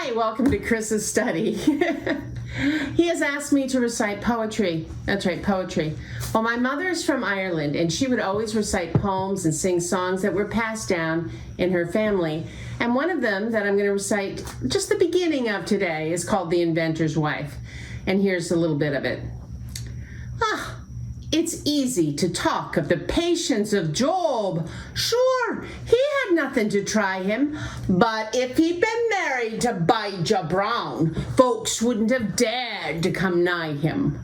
Hi, welcome to Chris's study. He has asked me to recite poetry. That's right, poetry. Well, my mother is from Ireland, and she would always recite poems and sing songs that were passed down in her family. And one of them that I'm going to recite just the beginning of today is called The Inventor's Wife. And here's a little bit of it. It's easy to talk of the patience of Job. Sure, he had nothing to try him, but if he'd been married to Bijah Brown, folks wouldn't have dared to come nigh him.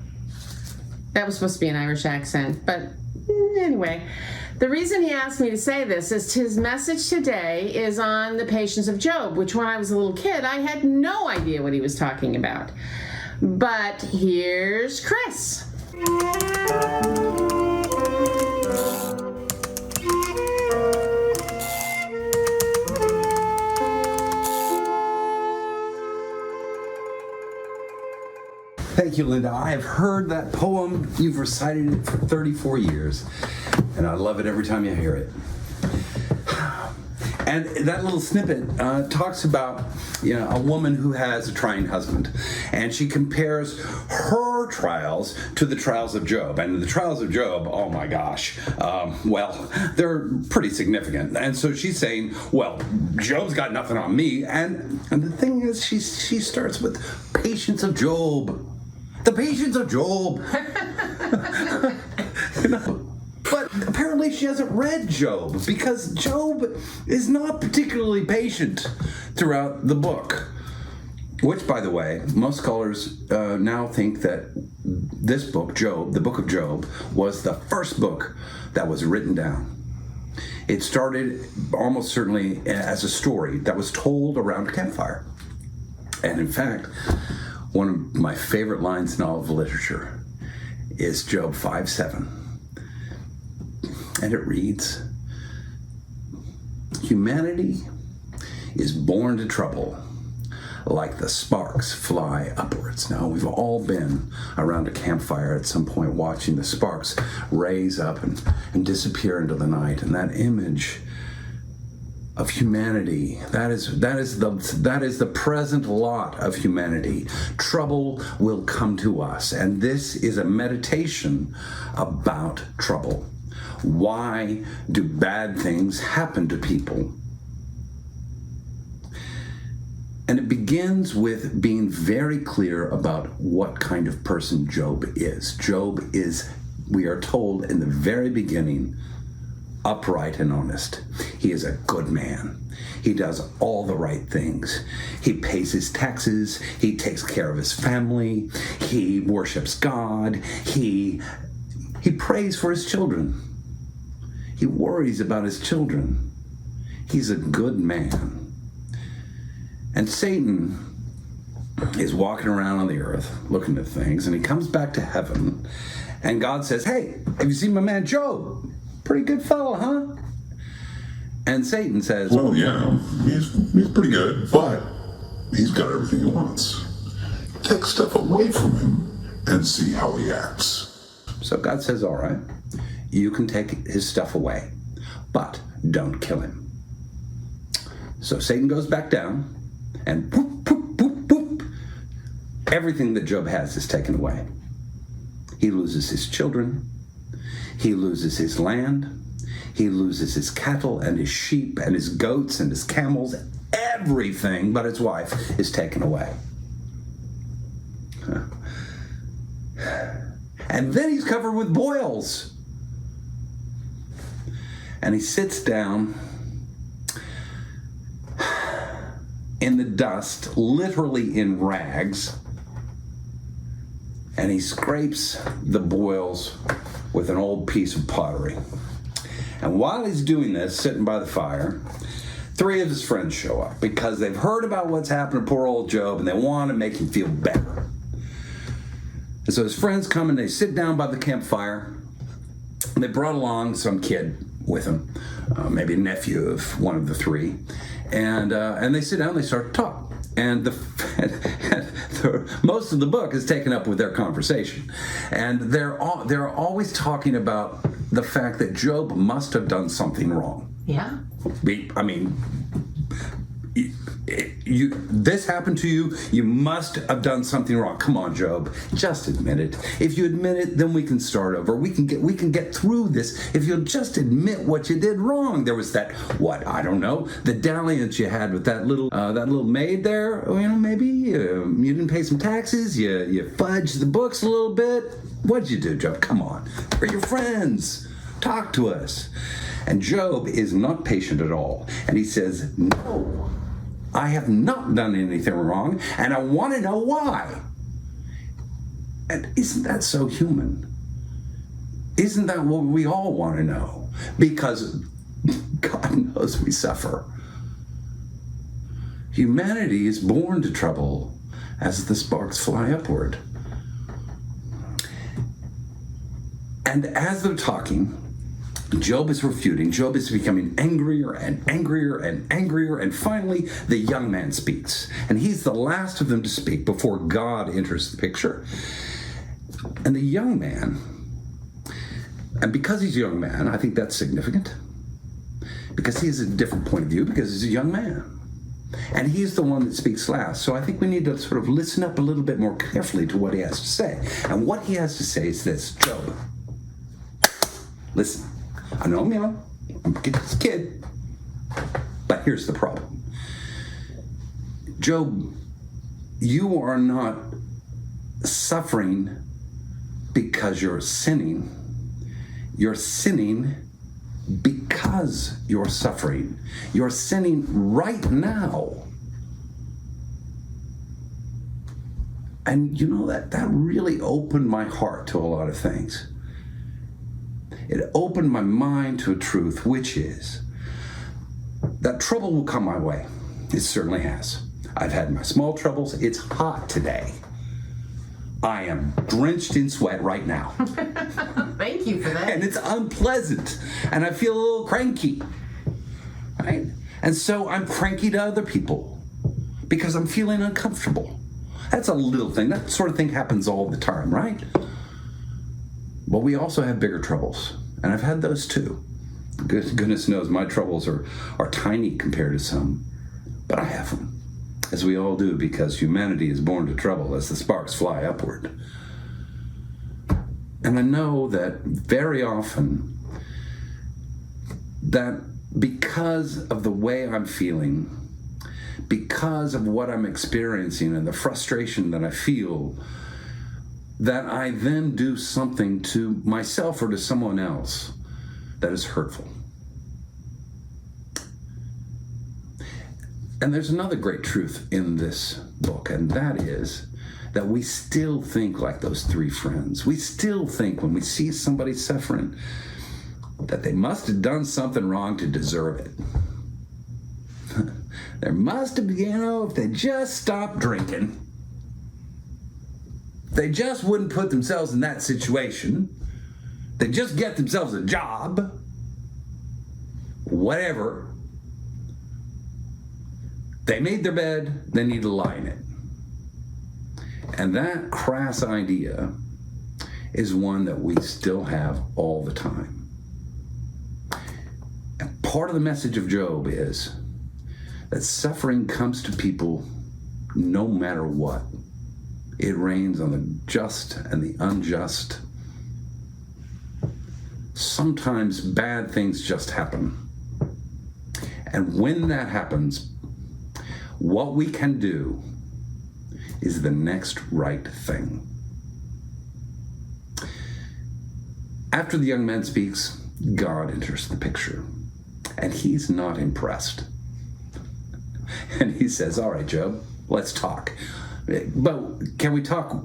That was supposed to be an Irish accent, but anyway. The reason he asked me to say this is his message today is on the patience of Job, which when I was a little kid, I had no idea what he was talking about. But here's Chris. Thank you, Linda. I have heard that poem. You've recited it for 34 years, and I love it every time you hear it. And that little snippet talks about, a woman who has a trying husband, and she compares her trials to the trials of Job. And the trials of Job, oh my gosh, they're pretty significant. And so she's saying, well, Job's got nothing on me. And the thing is, she starts with patience of Job. The patience of Job. But apparently she hasn't read Job, because Job is not particularly patient throughout the book. Which, by the way, most scholars now think that this book, Job, the book of Job, was the first book that was written down. It started almost certainly as a story that was told around a campfire. And in fact, one of my favorite lines in all of literature is Job 5:7. And it reads, "Humanity is born to trouble like the sparks fly upwards." Now, we've all been around a campfire at some point watching the sparks raise up and disappear into the night. And that image of humanity, that is the present lot of humanity. Trouble will come to us. And this is a meditation about trouble. Why do bad things happen to people? And it begins with being very clear about what kind of person Job is. Job is, we are told in the very beginning, upright and honest. He is a good man. He does all the right things. He pays his taxes. He takes care of his family. He worships God. He prays for his children. He worries about his children. He's a good man. And Satan is walking around on the earth looking at things, and he comes back to heaven, and God says, "Hey, have you seen my man Job? Pretty good fellow, huh?" And Satan says, "Well, yeah, he's pretty good, but he's got everything he wants. Take stuff away from him and see how he acts." So God says, "All right, you can take his stuff away, but don't kill him." So Satan goes back down, and whoop, whoop, whoop, whoop, everything that Job has is taken away. He loses his children. He loses his land. He loses his cattle and his sheep and his goats and his camels. Everything but his wife is taken away. And then he's covered with boils. And he sits down in the dust, literally in rags, and he scrapes the boils with an old piece of pottery. And while he's doing this, sitting by the fire, 3 of his friends show up because they've heard about what's happened to poor old Job, and they want to make him feel better. And so his friends come and they sit down by the campfire, and they brought along some kid with him, maybe a nephew of one of the 3, and they sit down and they start to talk. And most of the book is taken up with their conversation, and they're always talking about the fact that Job must have done something wrong. Yeah. this happened to you. You must have done something wrong. Come on, Job, just admit it. If you admit it, then we can start over. We can get through this if you'll just admit what you did wrong. There was that, I don't know, the dalliance you had with that little maid there. Maybe you didn't pay some taxes. You fudged the books a little bit. What'd you do, Job? Come on, we're your friends. Talk to us. And Job is not patient at all, and he says, no, I have not done anything wrong, and I want to know why. And isn't that so human? Isn't that what we all want to know? Because God knows we suffer. Humanity is born to trouble as the sparks fly upward. And as they're talking, Job is refuting. Job is becoming angrier and angrier and angrier. And finally, the young man speaks. And he's the last of them to speak before God enters the picture. And the young man, and because he's a young man, I think that's significant. Because he has a different point of view, because he's a young man. And he's the one that speaks last. So I think we need to sort of listen up a little bit more carefully to what he has to say. And what he has to say is this: Job, listen. I know I'm young, I'm a kid, but here's the problem. Job, you are not suffering because you're sinning. You're sinning because you're suffering. You're sinning right now. And that really opened my heart to a lot of things. It opened my mind to a truth, which is that trouble will come my way. It certainly has. I've had my small troubles. It's hot today. I am drenched in sweat right now. Thank you for that. And it's unpleasant. And I feel a little cranky. Right? And so I'm cranky to other people because I'm feeling uncomfortable. That's a little thing. That sort of thing happens all the time, right? But we also have bigger troubles, and I've had those too. Goodness knows my troubles are tiny compared to some, but I have them, as we all do, because humanity is born to trouble as the sparks fly upward. And I know that very often that because of the way I'm feeling, because of what I'm experiencing and the frustration that I feel, that I then do something to myself or to someone else that is hurtful. And there's another great truth in this book, and that is that we still think like those three friends. We still think when we see somebody suffering that they must have done something wrong to deserve it. There must have been, if they just stopped drinking, they just wouldn't put themselves in that situation. They just get themselves a job. Whatever. They made their bed, they need to lie in it. And that crass idea is one that we still have all the time. And part of the message of Job is that suffering comes to people no matter what. It rains on the just and the unjust. Sometimes bad things just happen. And when that happens, what we can do is the next right thing. After the young man speaks, God enters the picture. And he's not impressed. And he says, all right, Job, let's talk. But can we talk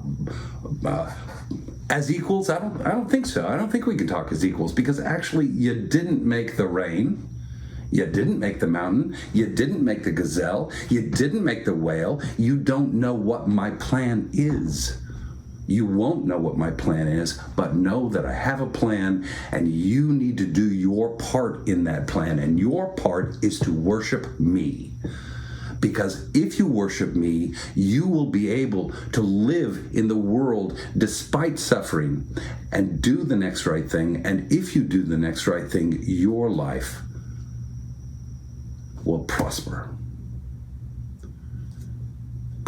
as equals? I don't think so. I don't think we can talk as equals, because actually you didn't make the rain. You didn't make the mountain. You didn't make the gazelle. You didn't make the whale. You don't know what my plan is. You won't know what my plan is, but know that I have a plan, and you need to do your part in that plan. And your part is to worship me. Because if you worship me, you will be able to live in the world despite suffering and do the next right thing. And if you do the next right thing, your life will prosper.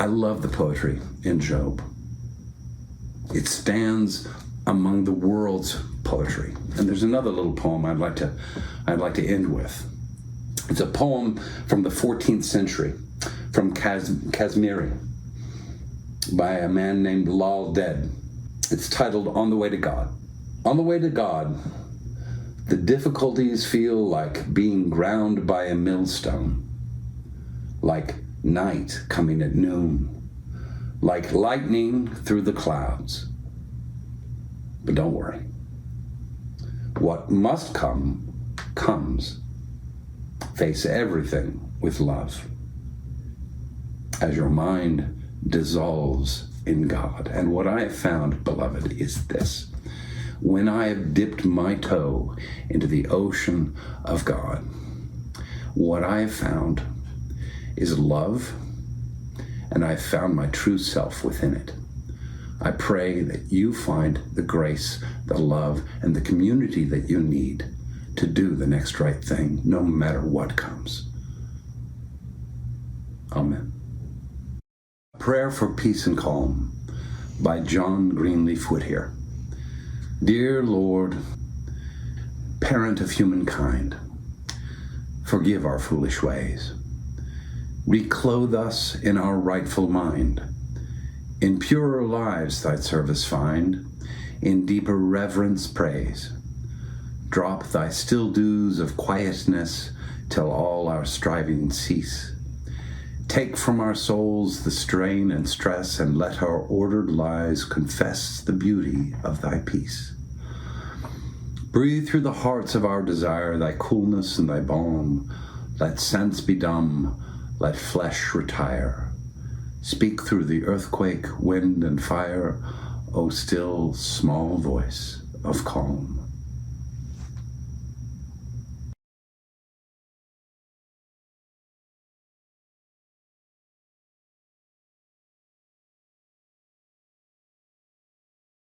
I love the poetry in Job. It stands among the world's poetry. And there's another little poem I'd like to end with. It's a poem from the 14th century, from Kashmiri, by a man named Lal Ded. It's titled On the Way to God. On the way to God, the difficulties feel like being ground by a millstone, like night coming at noon, like lightning through the clouds. But don't worry. What must come, comes. Face everything with love, as your mind dissolves in God. And what I have found, beloved, is this. When I have dipped my toe into the ocean of God, what I have found is love, and I have found my true self within it. I pray that you find the grace, the love, and the community that you need to do the next right thing, no matter what comes. Amen. Prayer for Peace and Calm by John Greenleaf Whittier. Dear Lord, parent of humankind, forgive our foolish ways. Reclothe us in our rightful mind. In purer lives thy service find, in deeper reverence praise. Drop thy still dews of quietness till all our striving cease. Take from our souls the strain and stress, and let our ordered lives confess the beauty of thy peace. Breathe through the hearts of our desire thy coolness and thy balm. Let sense be dumb, let flesh retire. Speak through the earthquake, wind, and fire, O still small voice of calm.